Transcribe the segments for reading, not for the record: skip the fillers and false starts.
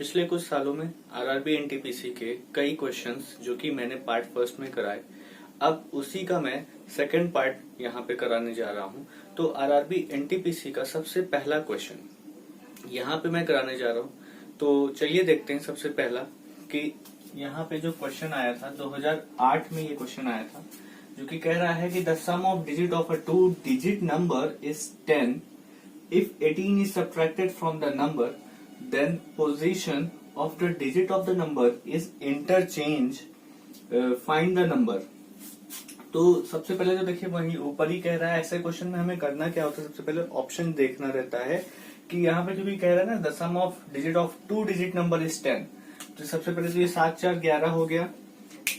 पिछले कुछ सालों में आरआरबी एनटीपीसी के कई क्वेश्चंस जो कि मैंने पार्ट फर्स्ट में कराए, अब उसी का मैं सेकंड पार्ट यहाँ पे कराने जा रहा हूँ। तो आरआरबी एनटीपीसी का सबसे पहला क्वेश्चन यहाँ पे मैं कराने जा रहा हूँ। तो चलिए देखते हैं सबसे पहला कि यहाँ पे जो क्वेश्चन आया था 2008 में ये क्वेश्चन आया था, जो कि कह रहा है कि the sum of digit of a 2 digit number is 10 if 18 is subtracted from the number then position of the digit of the number is interchange, find the number। तो सबसे पहले तो देखिए वही ऊपर ही कह रहा है, ऐसे क्वेश्चन में हमें करना क्या होता है, सबसे पहले ऑप्शन देखना रहता है कि यहाँ पे जो भी कह रहा है ना the sum of digit of 2 digit number is 10। तो सबसे पहले तो ये 7 4 11 हो गया,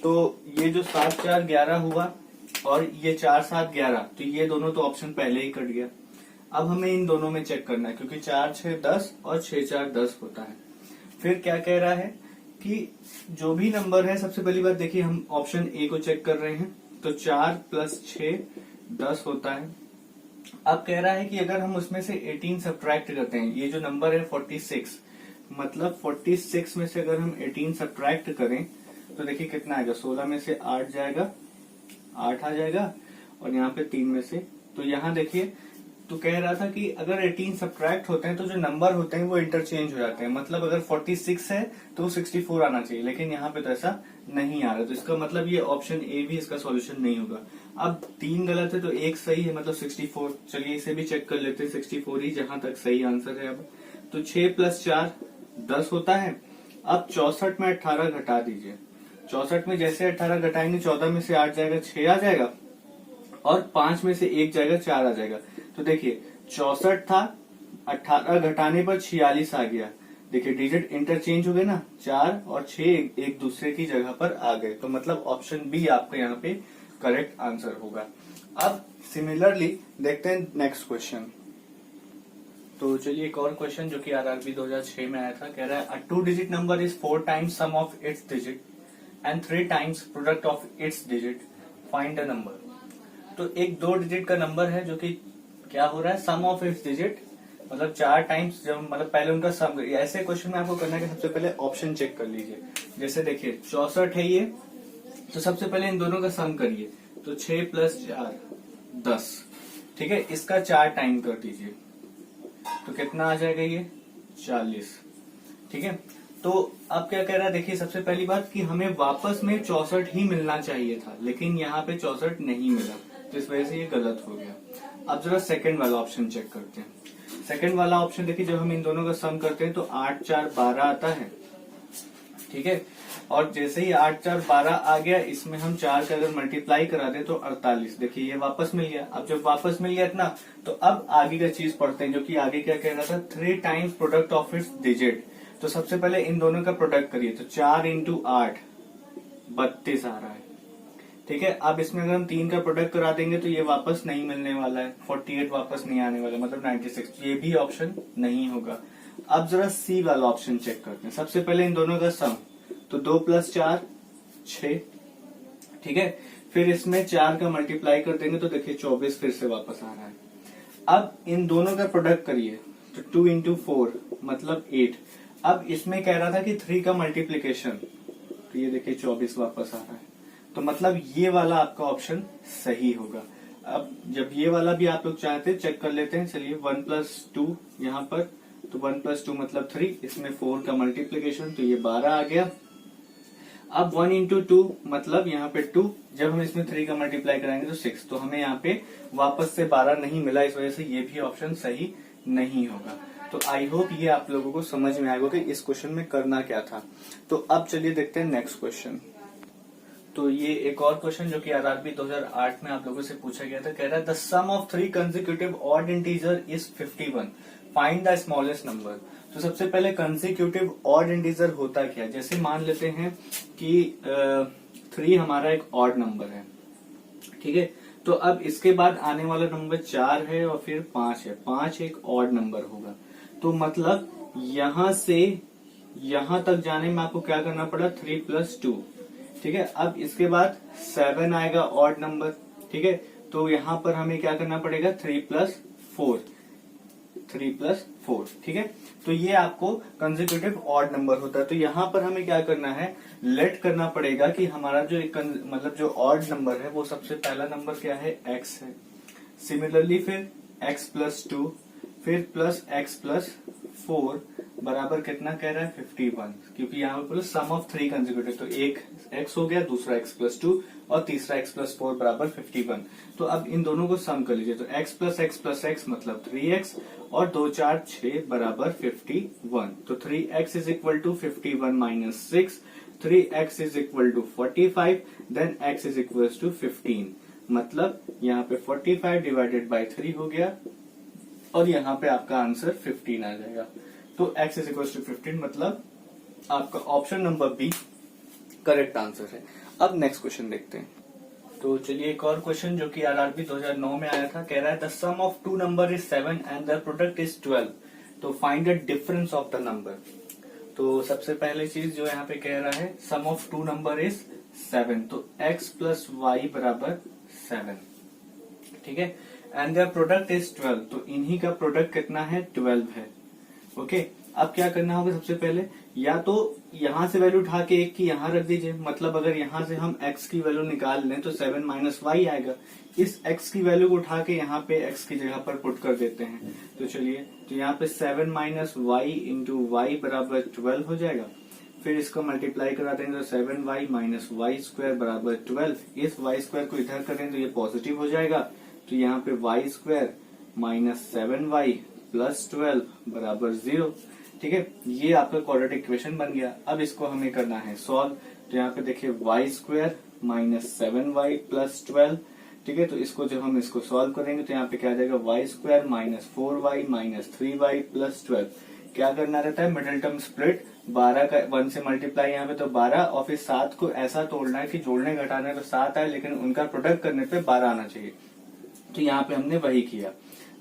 तो ये जो 7 4 11 हुआ और ये 4 7 11, तो ये दोनों तो ऑप्शन पहले ही कट गया। अब हमें इन दोनों में चेक करना है क्योंकि 4 6 10 और 6 4 10 होता है। फिर क्या कह रहा है कि जो भी नंबर है, सबसे पहली बात देखिए हम ऑप्शन ए को चेक कर रहे हैं, तो 4 प्लस 6 10 होता है। अब कह रहा है कि अगर हम उसमें से 18 सब्ट्रैक्ट करते हैं, ये जो नंबर है 46, मतलब 46 में से अगर हम 18 सब्ट्रैक्ट करें तो देखिए कितना आएगा, 16 में से 8 जाएगा, 8 आ जाएगा और यहाँ पे 3 में से, तो यहाँ देखिए तो कह रहा था कि अगर 18 सब्ट्रैक्ट होते हैं तो जो नंबर होते हैं वो इंटरचेंज हो जाते हैं। मतलब अगर 46 है तो 64 आना चाहिए, लेकिन यहाँ पे तो ऐसा नहीं आ रहा, तो इसका मतलब ये ऑप्शन ए भी इसका सॉल्यूशन नहीं होगा। अब 3 गलत है तो 1 सही है, मतलब 64। चलिए इसे भी चेक कर लेते हैं, 64 ही जहां तक सही आंसर है। अब तो 6 प्लस 4 10 होता है। अब 64 में 18 घटा दीजिए, 64 में जैसे 18 घटाएंगे 14 में से 8 जाएगा, 6 आ जाएगा और 5 में से 1 जाएगा, 4 आ जाएगा। तो देखिए 64 था, 18 घटाने पर 46 आ गया। देखिए डिजिट इंटरचेंज हो गए ना, 4 और 6 एक दूसरे की जगह पर आ गए, तो मतलब ऑप्शन बी आपका यहाँ पे करेक्ट आंसर होगा। अब सिमिलरली देखते हैं नेक्स्ट क्वेश्चन। तो चलिए एक और क्वेश्चन जो कि आरआरबी 2006 में आया था, कह रहा है a 2 digit number is 4 times sum of its digit and 3 times product of its digit, find the number. तो एक 2 डिजिट का नंबर है जो कि क्या हो रहा है, सम ऑफ इट्स डिजिट, मतलब 4 टाइम्स, जब मतलब पहले उनका सम। ऐसे क्वेश्चन में आपको करना है कि सबसे पहले ऑप्शन चेक कर लीजिए। जैसे देखिए 64 है ये, तो सबसे पहले इन दोनों का सम करिए, तो 6 प्लस 4 10, ठीक है, इसका 4 टाइम कर दीजिए तो कितना आ जाएगा ये 40, ठीक है। तो अब क्या कह रहा है, देखिए सबसे पहली बात कि हमें वापस में 64 ही मिलना चाहिए था, लेकिन यहाँ पे 64 नहीं मिला, तो इस वजह से ये गलत हो गया। अब जरा सेकंड वाला ऑप्शन चेक करते हैं। सेकंड वाला ऑप्शन देखिए जब हम इन दोनों का सम करते हैं तो 8 4 12 आता है, ठीक है, और जैसे ही 8 4 12 आ गया, इसमें हम 4 का अगर मल्टीप्लाई करा दें तो 48, देखिए ये वापस मिल गया। अब जब वापस मिल गया इतना, तो अब आगे का चीज पढ़ते हैं, जो कि आगे क्या कह रहा था, 3 times product of its digit. तो सबसे पहले इन दोनों का प्रोडक्ट करिए, तो 4 इंटू 8 32 आ रहा है, ठीक है। अब इसमें अगर हम 3 का प्रोडक्ट करा देंगे तो ये वापस नहीं मिलने वाला है, 48 वापस नहीं आने वाला, मतलब 96, ये भी ऑप्शन नहीं होगा। अब जरा सी वाला ऑप्शन चेक करते हैं। सबसे पहले इन दोनों का सम, तो 2 प्लस 4 6, ठीक है, फिर इसमें 4 का मल्टीप्लाई कर देंगे तो देखिए 24 फिर से वापस आ रहा है। अब इन दोनों का प्रोडक्ट करिए, तो 2 इंटू 4 मतलब 8। अब इसमें कह रहा था कि 3 का मल्टीप्लीकेशन, तो ये देखिए 24 वापस आ रहा है, तो मतलब ये वाला आपका ऑप्शन सही होगा। अब जब ये वाला भी आप लोग चाहते हैं चेक कर लेते हैं, चलिए 1 प्लस 2 यहाँ पर, तो 1 प्लस 2 मतलब 3, इसमें 4 का मल्टीप्लीकेशन, तो ये 12 आ गया। अब 1 इंटू 2 मतलब यहाँ पे 2, जब हम इसमें 3 का मल्टीप्लाई कराएंगे तो 6, तो हमें यहाँ पे वापस से 12 नहीं मिला, इस वजह से ये भी ऑप्शन सही नहीं होगा। तो आई होप ये आप लोगों को समझ में आएगा कि इस क्वेश्चन में करना क्या था। तो अब चलिए देखते हैं नेक्स्ट क्वेश्चन। तो ये एक और क्वेश्चन जो कि आरआरबी 2008 में आप लोगों से पूछा गया था, कह रहा है the sum of 3 consecutive odd integer is 51, find the smallest number. तो सबसे पहले कंसेक्यूटिव ऑड इंटीजर होता क्या है, जैसे मान लेते हैं कि 3 हमारा एक ऑड नंबर है, ठीक है, तो अब इसके बाद आने वाला नंबर 4 है और फिर 5 है, 5 एक ऑड नंबर होगा, तो मतलब यहां से यहां तक जाने में आपको क्या करना पड़ा, 3 प्लस 2, ठीक है। अब इसके बाद 7 आएगा ऑड नंबर, ठीक है, तो यहाँ पर हमें क्या करना पड़ेगा, 3 प्लस 4, 3 प्लस 4, ठीक है। तो ये आपको कंसेक्यूटिव ऑड नंबर होता है। तो यहाँ पर हमें क्या करना है, लेट करना पड़ेगा कि हमारा जो मतलब जो ऑड नंबर है वो सबसे पहला नंबर क्या है, x है। सिमिलरली फिर x प्लस 2, फिर प्लस x प्लस 4 बराबर कितना कह रहा है, 51, क्योंकि यहाँ पर सम ऑफ 3 कंसेक्यूटिव, तो एक x हो गया, दूसरा x प्लस 2 और तीसरा x प्लस 4 बराबर 51। तो अब इन दोनों को सम कर लीजिए, तो x प्लस x मतलब 3x और 2 4 6 बराबर 51। तो 3x is equal to 51 minus 6, 3x is equal to 45, then x is equal to 15। मतलब यहाँ पे 45 डिवाइडेड बाई 3 हो गया और यहाँ पे आपका आंसर 15 आ जाएगा। तो x इज इक्वल टू 15, मतलब आपका option number B correct answer है। अब नेक्स्ट क्वेश्चन देखते हैं। तो चलिए एक और क्वेश्चन जो कि आरआरबी 2009 में आया था, कह रहा है the sum of two number is 7 and the product is 12, तो find the difference of the number. तो सबसे पहले चीज जो यहाँ पे कह रहा है, sum of two number is 7, तो x प्लस वाई बराबर 7, ठीक है, एंड द प्रोडक्ट इज 12, तो इन्हीं का प्रोडक्ट कितना है, 12 है। ओके, अब क्या करना होगा, सबसे पहले या तो यहां से वैल्यू उठा के एक की यहां रख दीजिए, मतलब अगर यहां से हम x की वैल्यू निकाल लें तो 7 माइनस वाई आएगा। इस x की वैल्यू को उठा के यहाँ पे x की जगह पर पुट कर देते हैं। तो चलिए, तो यहाँ पे 7 माइनस वाई इंटू वाई बराबर 12 हो जाएगा। फिर इसको मल्टीप्लाई करा देंगे तो 7y माइनस वाई स्क्वायर बराबर 12। इस y स्क्वायर को इधर करें तो ये पॉजिटिव हो जाएगा, तो यहाँ पे y square minus 7y plus 12 बराबर 0, ठीक है। ये आपका क्वाड्रेटिक इक्वेशन बन गया। अब इसको हमें करना है सॉल्व, तो यहाँ पे देखिए y square minus 7y plus 12, ठीक है। तो इसको जब हम इसको सॉल्व करेंगे तो यहाँ पे क्या आ जाएगा, y square minus 4y minus 3y plus 12। क्या करना रहता है, मिडिल टर्म स्प्लिट, 12 का 1 से मल्टीप्लाई यहाँ पे तो 12, और फिर 7 को ऐसा तोड़ना है कि जोड़ने घटाने पे 7 आए लेकिन उनका प्रोडक्ट करने पे 12 आना चाहिए। तो यहाँ पे हमने वही किया।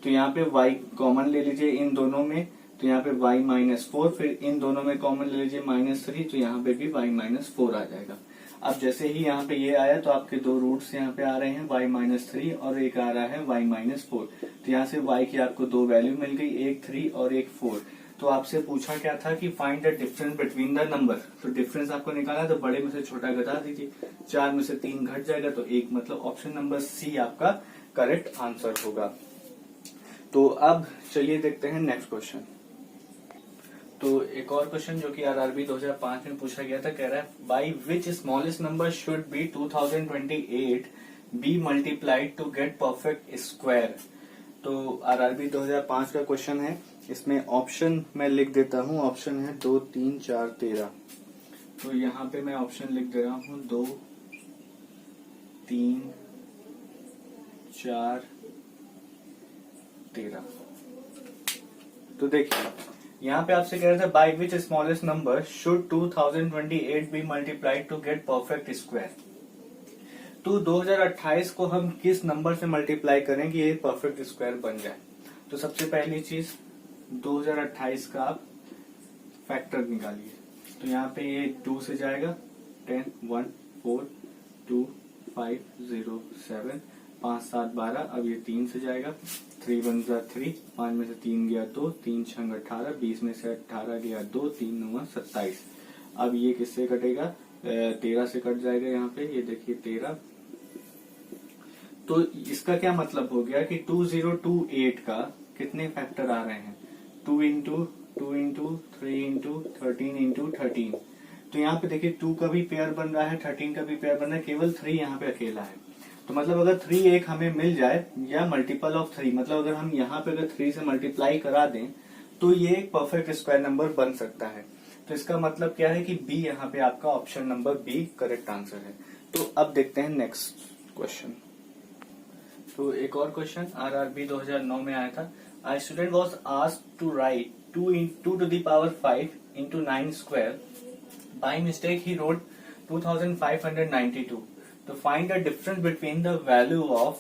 तो यहाँ पे y कॉमन ले लीजिए इन दोनों में, तो यहाँ पे y माइनस 4, फिर इन दोनों में कॉमन ले लीजिए माइनस 3, तो यहाँ पे भी y माइनस 4 आ जाएगा। अब जैसे ही यहाँ पे ये आया तो आपके दो रूट्स यहाँ पे आ रहे हैं, y माइनस 3 और एक आ रहा है y माइनस 4। तो यहाँ से y की आपको दो वैल्यू मिल गई, एक 3 और एक 4। तो आपसे पूछा क्या था कि find the difference between the number. तो डिफरेंस आपको निकाला, तो बड़े में से छोटा घटा दीजिए, 4 में से 3 घट जाएगा तो 1, मतलब ऑप्शन नंबर सी आपका करेक्ट आंसर होगा। तो अब चलिए देखते हैं नेक्स्ट क्वेश्चन। तो एक और क्वेश्चन जो कि आरआरबी 2005 में पूछा गया था, कह रहा है by which smallest number should be 2028 be multiplied to get perfect square. तो आरआरबी 2005 का क्वेश्चन है, इसमें ऑप्शन मैं लिख देता हूँ। ऑप्शन है 2 3 4 13। तो यहाँ पे मैं ऑप्शन लिख दे रहा हूँ 2 3 4 13। तो देखिए यहाँ पे आपसे कह रहा था by which smallest number should 2028 be multiplied to get perfect square. तो 2028 को हम किस नंबर से मल्टीप्लाई करें कि ये परफेक्ट स्क्वायर बन जाए। तो सबसे पहली चीज 2028 का आप फैक्टर निकालिए। तो यहाँ पे ये 2 से जाएगा, 10 1 4 2 5 0 7 5 7 12। अब ये 3 से जाएगा, 3 1 3, 5 में से 3 गया 2, 3 6 18, 20 में से 18 गया 2, 3 9 27। अब ये किससे कटेगा, 13 से कट जाएगा। यहाँ पे ये देखिए 13। तो इसका क्या मतलब हो गया कि 2028 का कितने फैक्टर आ रहे हैं, 2 इंटू 2 इंटू 3 इंटू 13 इंटू 13। तो यहाँ पे देखिए 2 का भी पेयर बन रहा है, 13 का भी पेयर बन रहा है, केवल 3 यहाँ पे अकेला है। तो मतलब अगर 3 एक हमें मिल जाए या मल्टीपल ऑफ 3, मतलब अगर हम यहाँ पे अगर 3 से मल्टीप्लाई करा दें तो ये एक परफेक्ट स्क्वायर नंबर बन सकता है। तो इसका मतलब क्या है कि बी यहाँ पे आपका option number B correct answer है। तो अब देखते हैं नेक्स्ट क्वेश्चन। तो एक और क्वेश्चन आरआरबी 2009 में आया था। A student was asked to write 2 to the power 5 into 9 square. By mistake he wrote 2592. To find the difference between the value of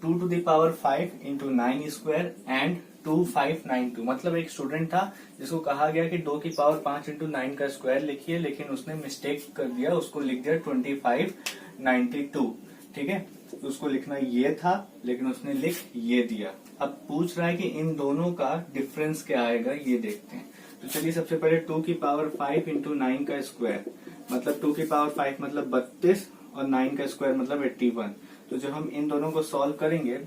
2 to the power 5 into 9 square and 2592। मतलब एक student था जिसको कहा गया कि 2 की पावर 5 इंटू 9 का square लिखिए, लेकिन उसने मिस्टेक कर दिया, उसको लिख दिया 2592। ठीक है, तो उसको लिखना ये था, लेकिन उसने लिख ये दिया। अब पूछ रहा है कि इन दोनों का डिफरेंस क्या आएगा, ये देखते हैं। तो चलिए सबसे पहले 2 की पावर 5 इंटू 9 का स्क्वायर, मतलब 2 की पावर 5 मतलब 32 और 9 का स्क्वायर मतलब 81। तो जब हम इन दोनों को सॉल्व करेंगे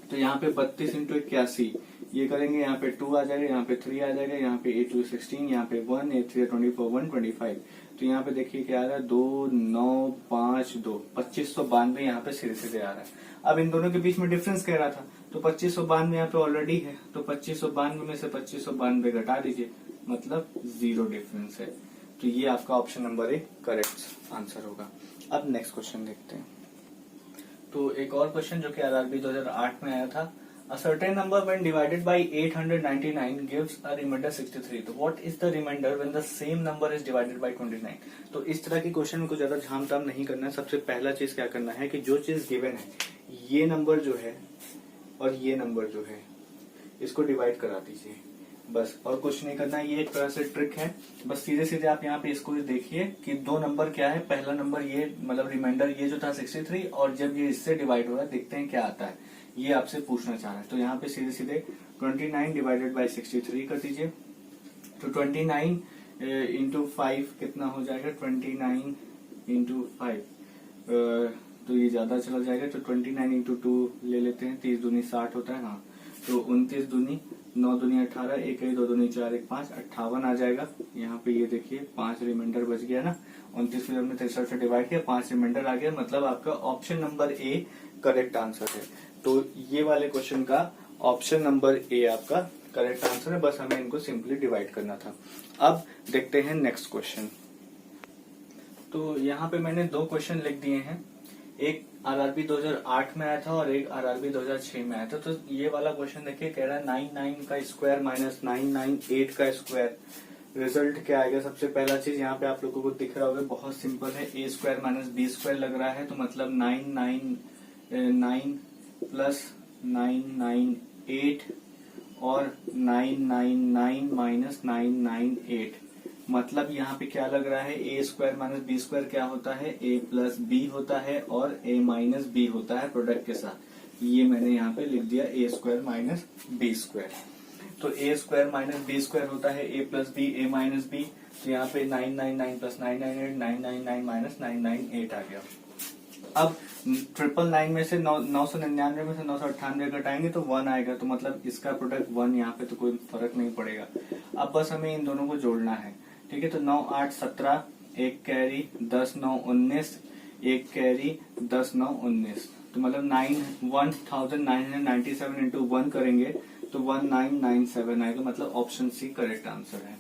तो यहाँ पे 32 इंटू 81 ये करेंगे, यहाँ पे 2 आ जाएगा, यहाँ पे 3 आ जाएगा, यहाँ पे 8 2 16, यहाँ पे 1 8 3 24 125। तो यहाँ पे देखिए क्या आ रहा है, 2 9 5 2 2592 यहाँ पे सीधे सीधे आ रहा है। अब इन दोनों के बीच में डिफरेंस कह रहा था, तो 2592 यहाँ पे ऑलरेडी है, तो 2592 में से 2592 घटा दीजिए, मतलब 0 डिफरेंस है। तो ये आपका ऑप्शन नंबर 1 करेक्ट आंसर होगा। अब नेक्स्ट क्वेश्चन देखते हैं। तो एक और क्वेश्चन जो कि आरआरबी 2008 में आया था, A certain number when divided by 899 gives a remainder 63. तो what is the remainder when the same number is divided by 29? तो इस तरह की क्वेश्चन को ज्यादा झाम ताम नहीं करना है। सबसे पहला चीज क्या करना है कि जो चीज गिवन है, ये नंबर जो है और ये नंबर जो है, इसको डिवाइड करा दीजिए बस, और कुछ नहीं करना है। ये एक तरह से ट्रिक है, बस सीधे सीधे आप यहाँ पे इसको देखिए कि दो नंबर क्या है। पहला नंबर ये मतलब रिमाइंडर ये जो था 63, और जब ये इससे डिवाइड हो रहा है देखते हैं क्या आता है, ये आपसे पूछना चाह रहा है। तो यहाँ पे सीधे सीधे 29 डिवाइडेड बाई 63 कर दीजिए। तो 29 इंटू 5 कितना हो जाएगा, 29 इंटू 5 तो ये ज्यादा चला जाएगा, तो 29 इंटू 2 ले लेते हैं, 30 दूनी 60 होता है। हाँ, तो 29 दूनी 9 दूनी 18, 1 2 दूनी 4 1 5 58 आ जाएगा। यहाँ पे ये देखिए 5 रिमाइंडर बच गया ना, 29 को हमने 63 से डिवाइड किया, 5 रिमाइंडर आ गया, मतलब आपका option number A correct answer है। तो ये वाले क्वेश्चन का ऑप्शन नंबर ए आपका करेक्ट आंसर है, बस हमें इनको सिंपली डिवाइड करना था। अब देखते हैं नेक्स्ट क्वेश्चन। तो यहाँ पे मैंने 2 क्वेश्चन लिख दिए हैं, एक आरआरबी 2008 में आया था और एक आरआरबी 2006 में आया था। तो ये वाला क्वेश्चन देखिए, कह रहा है 99 का स्क्वायर माइनस 998 का स्क्वायर, रिजल्ट क्या आएगा। सबसे पहला चीज यहाँ पे आप लोगों को दिख रहा होगा, बहुत सिंपल है, ए स्क्वायर माइनस बी स्क्वायर लग रहा है, तो मतलब 999 प्लस 998 और 999 माइनस 998, मतलब यहाँ पे क्या लग रहा है, ए स्क्वायर माइनस बी स्क्वायर क्या होता है, ए प्लस बी होता है और ए माइनस बी होता है प्रोडक्ट के साथ। ये मैंने यहाँ पे लिख दिया ए स्क्वायर माइनस बी स्क्वायर। तो ए स्क्वायर माइनस बी स्क्वायर होता है a plus B A minus B, तो यहाँ पे 999 प्लस 998 999 माइनस 998 आ गया। अब 999 में से 999 में से 998 घटाएंगे तो 1 आएगा, तो मतलब इसका प्रोडक्ट 1, यहाँ पे तो कोई फर्क नहीं पड़ेगा। अब बस हमें इन दोनों को जोड़ना है, ठीक है। तो 9 8 17, एक कैरी 10 9 19, एक कैरी 10 9 19, तो मतलब 1997 इंटू 1 करेंगे तो 1997 आएगा, मतलब ऑप्शन सी करेक्ट आंसर है।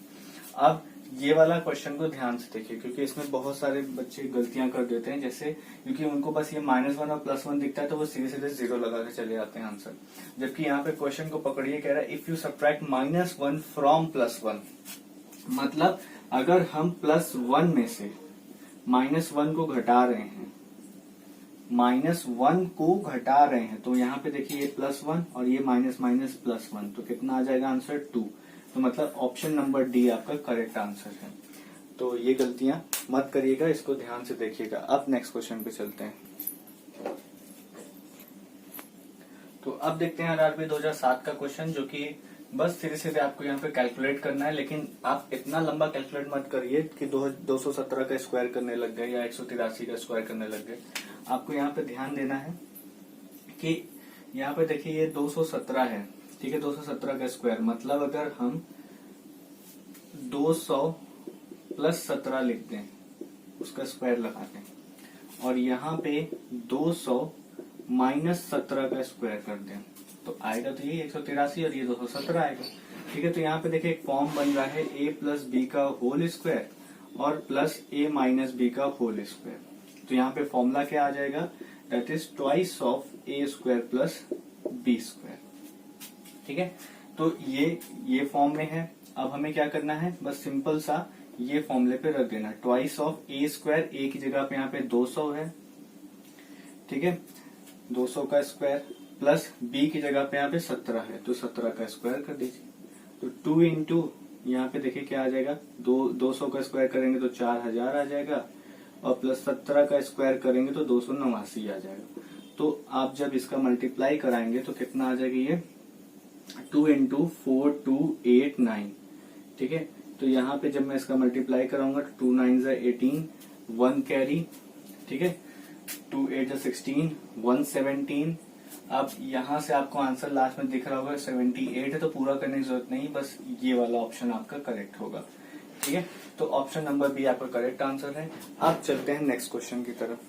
अब ये वाला क्वेश्चन को ध्यान से देखिए, क्योंकि इसमें बहुत सारे बच्चे गलतियां कर देते हैं, जैसे क्योंकि उनको बस ये -1 और +1 दिखता है तो वो सीधे सीधे 0 लगा के चले जाते हैं आंसर। जबकि यहाँ पे क्वेश्चन को पकड़िए, कह रहा है इफ यू सब्ट्रैक्ट -1 फ्रॉम +1, मतलब अगर हम +1 में से -1 को घटा रहे हैं, -1 को घटा रहे हैं, तो यहाँ पे देखिए ये +1 और ये माइनस माइनस +1, तो कितना आ जाएगा आंसर 2। तो मतलब ऑप्शन नंबर डी आपका करेक्ट आंसर है। तो ये गलतियां मत करिएगा, इसको ध्यान से देखिएगा। अब नेक्स्ट क्वेश्चन पे चलते हैं। तो अब देखते हैं आरआरबी 2007 का क्वेश्चन, जो कि बस सीधे सीधे आपको यहाँ पे कैलकुलेट करना है, लेकिन आप इतना लंबा कैलकुलेट मत करिए कि 217 का स्क्वायर करने लग गए या 183 का स्क्वायर करने लग गए। आपको यहाँ पे ध्यान देना है कि यहाँ पे देखिए ये 217 है, ठीक है। 217 का स्क्वायर मतलब अगर हम 200 प्लस 17 लिखते हैं, उसका स्क्वायर लगाते हैं, और यहाँ पे 200 माइनस 17 का स्क्वायर कर दें, तो आएगा तो ये 183 और ये 217 आएगा, ठीक है। तो यहाँ पे देखिए एक फॉर्म बन रहा है ए प्लस बी का होल स्क्वायर और प्लस ए माइनस बी का होल स्क्वायर। तो यहाँ पे फॉर्मूला क्या आ जाएगा, that is twice of a square plus b square, ठीक है। तो ये फॉर्म में है। अब हमें क्या करना है, बस सिंपल सा ये फॉर्मूले पे रख देना, ट्वाइस ऑफ ए स्क्वायर, ए की जगह पे यहाँ पे 200 है, ठीक है, 200 का स्क्वायर, प्लस बी की जगह पे यहाँ पे 17 है, तो 17 का स्क्वायर कर दीजिए। तो 2 इंटू यहाँ पे देखिए क्या आ जाएगा, 200 का स्क्वायर करेंगे तो 4000 आ जाएगा, और प्लस 17 का स्क्वायर करेंगे तो 289 आ जाएगा। तो आप जब इसका मल्टीप्लाई कराएंगे तो कितना आ जाएगी ये 2 इंटू 4 2 8 9। ठीक है, तो यहाँ पे जब मैं इसका मल्टीप्लाई कराऊंगा तो 2 9 18 1 कैरी। ठीक है, 2 8 16 1 17। अब यहाँ से आपको आंसर लास्ट में दिख रहा होगा 78 है, तो पूरा करने की जरूरत नहीं, बस ये वाला ऑप्शन आपका करेक्ट होगा। ठीक है, तो ऑप्शन नंबर बी आपका करेक्ट आंसर है। अब चलते हैं नेक्स्ट क्वेश्चन की तरफ।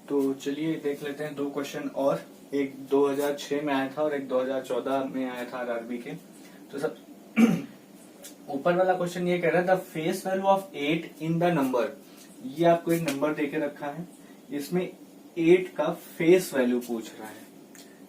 तो चलिए देख लेते हैं दो क्वेश्चन और, एक 2006 में आया था और एक 2014 में आया था आरआरबी के। तो सब ऊपर वाला क्वेश्चन ये कह रहा है the face value of 8 in the number. ये आपको एक नंबर देके रखा है, इसमें 8 का फेस वैल्यू पूछ रहा है।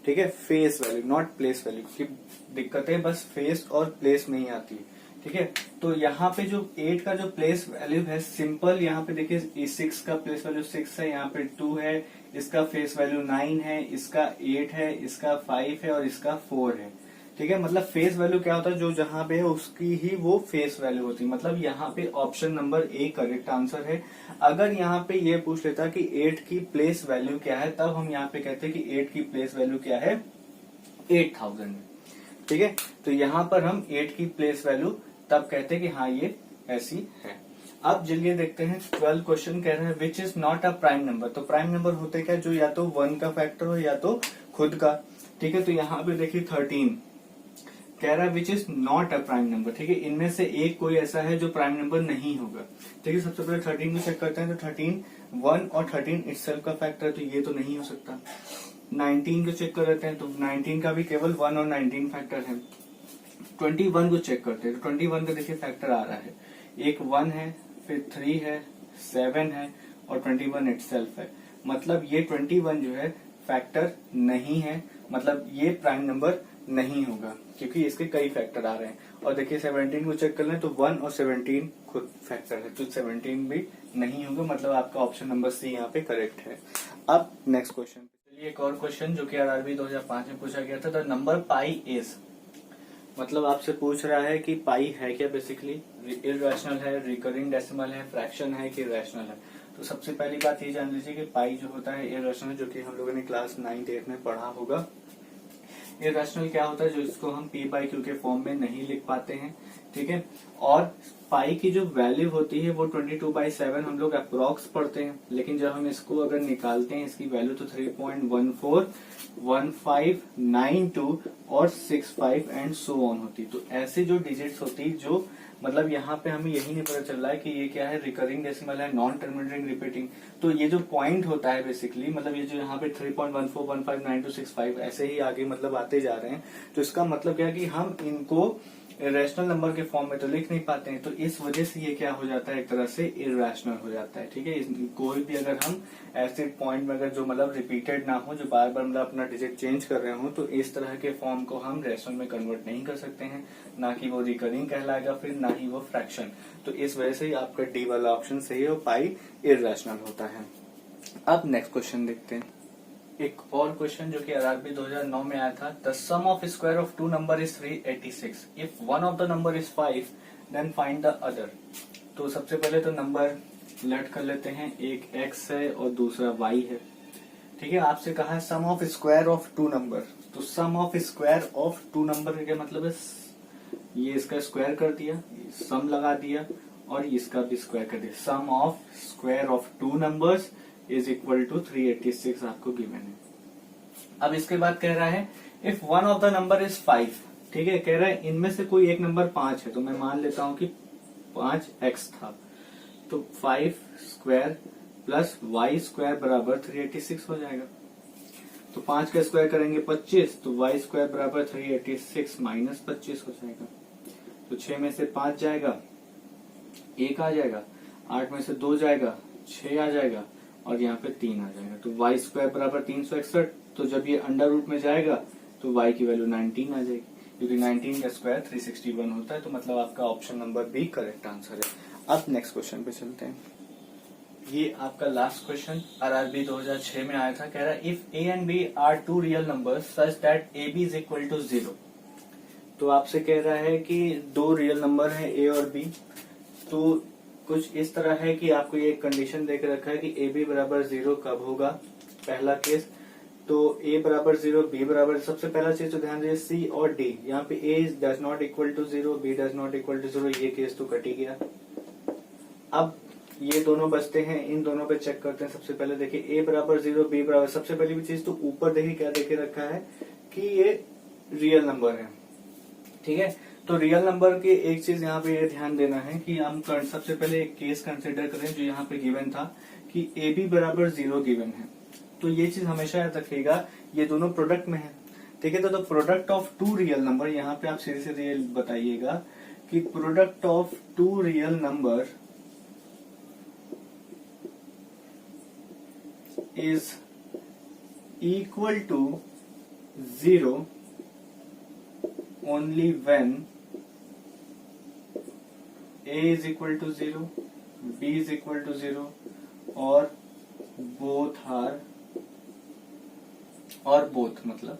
ठीक है, face value not place value, क्योंकि दिक्कतें बस फेस और प्लेस में ही आती है। ठीक है, तो यहाँ पे जो 8 का जो प्लेस वैल्यू है सिंपल, यहाँ पे देखिए 6 का प्लेस वैल्यू 6 है, यहाँ पे 2 है, इसका फेस वैल्यू 9 है, इसका 8 है, इसका 5 है और इसका 4 है। ठीक है, मतलब फेस वैल्यू क्या होता है, जो जहां पे है उसकी ही वो फेस वैल्यू होती है। मतलब यहाँ पे option number A correct answer है। अगर यहाँ पे ये पूछ लेता कि 8 की प्लेस वैल्यू क्या है, तब हम यहाँ पे कहते हैं कि 8 की प्लेस वैल्यू क्या है 8000 है। ठीक है, तो यहाँ पर हम 8 की प्लेस वैल्यू तब कहते हैं कि हाँ ये ऐसी है। अब चलिए देखते हैं 12 क्वेश्चन कह रहे हैं which is not a prime number. तो प्राइम नंबर होते क्या, जो या तो 1 का फैक्टर हो या तो खुद का। ठीक है, तो यहाँ पे देखिए 13 कह रहा है which is not a prime number. ठीक है, इनमें से एक कोई ऐसा है जो प्राइम नंबर नहीं होगा। ठीक है, सबसे पहले 13 को चेक करते हैं, तो 13 1 और 13 इटसेल्फ का फैक्टर है, तो ये तो नहीं हो सकता। 19 को चेक कर लेते हैं, तो 19 का भी केवल 1 और 19 फैक्टर है। 21 को चेक करते हैं, तो 21 का देखिए फैक्टर आ रहा है, एक 1 है, फिर 3 है, 7 है और 21 इटसेल्फ है। मतलब ये 21 जो है फैक्टर नहीं है, मतलब ये प्राइम नंबर नहीं होगा, क्योंकि इसके कई फैक्टर आ रहे हैं। और देखिए 17 को चेक कर लें, तो 1 और 17 खुद फैक्टर है, तो 17 भी नहीं होगा। मतलब आपका ऑप्शन नंबर सी यहाँ पे करेक्ट है। अब नेक्स्ट क्वेश्चन, चलिए एक और क्वेश्चन जो कि आरआरबी 2005 में पूछा गया था, द नंबर पाई इज। मतलब आपसे पूछ रहा है कि पाई है क्या, बेसिकली इररेशनल है, रिकरिंग डेसिमल है, फ्रैक्शन है कि रैशनल है। तो सबसे पहली बात ये जान लीजिए कि पाई जो होता है इररेशनल, जो कि हम लोगों ने क्लास 9th 8th में पढ़ा होगा। इररेशनल क्या होता है, जो इसको हम पी बाई क्यू के फॉर्म में नहीं लिख पाते हैं। ठीक है, और पाई की जो वैल्यू होती है वो 22/7 हम लोग अप्रोक्स पढ़ते हैं, लेकिन जब हम इसको अगर निकालते हैं इसकी वैल्यू, तो 3.141592 और 65 एंड सो ऑन होती। तो ऐसे जो डिजिट्स होती जो, मतलब यहाँ पे हमें यही नहीं पता चल रहा है कि ये क्या है, रिकरिंग डेसिमल है, नॉन टर्मिनेटिंग रिपीटिंग। तो ये जो पॉइंट होता है बेसिकली, मतलब ये जो यहाँ पे 3.14159265 ऐसे ही आगे मतलब आते जा रहे हैं, तो इसका मतलब क्या है कि हम इनको इरेशनल नंबर के फॉर्म में तो लिख नहीं पाते हैं, तो इस वजह से ये क्या हो जाता है, एक तरह से इरेशनल हो जाता है। ठीक है, कोई भी अगर हम ऐसे पॉइंट में अगर जो मतलब रिपीटेड ना हो, जो बार बार मतलब अपना डिजिट चेंज कर रहे हो, तो इस तरह के फॉर्म को हम रेशनल में कन्वर्ट नहीं कर सकते हैं, ना कि वो रिकरिंग कहलाएगा, फिर ना ही वो फ्रैक्शन। तो इस वजह से आपका डी वाला ऑप्शन सही है, पाई इरेशनल होता है। अब नेक्स्ट क्वेश्चन देखते हैं, एक और क्वेश्चन जो कि आरआरबी 2009 में आया था, the sum of square of two number is 386, if one of the number is 5 then find the other. तो सबसे पहले तो नंबर लेट कर लेते हैं, एक x है और दूसरा y है। ठीक है, आपसे कहा है sum of square of two number, तो sum of square of two number का क्या मतलब है, ये इसका स्क्वायर कर दिया, सम लगा दिया और इसका भी स्क्वायर कर दिया। Sum of square of two numbers is equal to 386 आपको गिवन है। अब इसके बाद कह रहा है if one of the number is 5। ठीक है, कह रहा है इनमें से कोई एक नंबर 5 है, तो मैं मान लेता हूं कि 5x था, तो 5 स्क्वायर प्लस y स्क्वायर बराबर 386 हो जाएगा। तो 5 का स्क्वायर करेंगे 25, तो y स्क्वायर बराबर 386 माइनस 25 हो जाएगा। तो 6 में से 5 जाएगा, 1 आ जाएगा, 8 में से 2 जाएगा, 6 आ जाएगा और यहाँ पे 3 आ जाएगा। तो y स्क्वायर बराबर 361, तो जब ये अंडर रूट में जाएगा तो y की वैल्यू 19 आ जाएगी, क्योंकि 19 का स्क्वायर 361 होता है। तो मतलब आपका option number B correct answer है। अब नेक्स्ट क्वेश्चन पे चलते हैं, ये आपका लास्ट क्वेश्चन आरआरबी 2006 में आया था। कह रहा है if a and b are two real numbers such that ab is equal to 0। तो आपसे कह रहा है कि दो रियल नंबर है a और b, तो कुछ इस तरह है कि आपको ये कंडीशन देकर रखा है कि ab बराबर 0 कब होगा, पहला केस। तो a बराबर 0, b बराबर, सबसे पहला चीज तो ध्यान दीजिए c और d, यहाँ पे a does not equal to 0, b does not equal to 0, ये केस तो कट ही गया। अब ये दोनों बचते हैं, इन दोनों पे चेक करते हैं। सबसे पहले देखिए a बराबर 0, b बराबर, सबसे पहली भी चीज तो ऊपर देखिए क्या देखे रखा है कि ये रियल नंबर है, ठीक है। तो रियल नंबर की एक चीज यहाँ पे ये ध्यान देना है कि हम सबसे पहले एक केस कंसिडर करें जो यहाँ पे गिवन था कि ए बी बराबर 0 गिवन है। तो ये चीज हमेशा याद रखिएगा, ये दोनों प्रोडक्ट में है, ठीक है। तो product of two real number, यहाँ पे आप सीधे सीधे बताइएगा कि product of two real number is equal to 0 only when a is equal to 0, b is equal to 0 और both मतलब,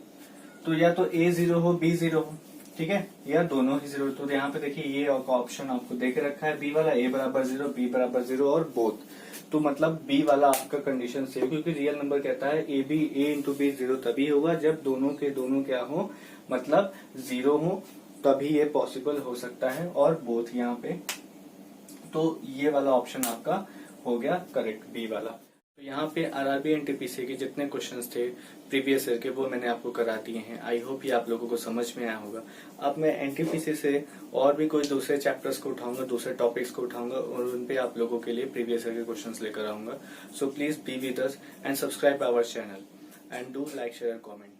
तो या तो a 0 हो b 0 हो, ठीक है, या दोनों ही 0। तो यहाँ पे देखिए ये ऑप्शन आपको देके रखा है, b वाला a बराबर 0, b बराबर 0 और बोथ। तो मतलब b वाला आपका कंडीशन से, क्योंकि रियल नंबर कहता है a इंटू बी 0 तभी होगा जब दोनों के दोनों क्या हो, मतलब 0 हो, तभी ये पॉसिबल हो सकता है, और बोथ यहाँ पे। तो ये वाला ऑप्शन आपका हो गया करेक्ट, बी वाला। तो यहाँ पे आरआरबी एनटीपीसी के जितने क्वेश्चंस थे प्रीवियस ईयर के वो मैंने आपको करा दिए हैं। आई होप ये आप लोगों को समझ में आया होगा। अब मैं एनटीपीसी से और भी कोई दूसरे चैप्टर्स को उठाऊंगा, दूसरे टॉपिक्स को उठाऊंगा और उन पे आप लोगों के लिए प्रीवियस ईयर के क्वेश्चंस लेकर आऊंगा। So please be with us and subscribe our channel and do like share comment.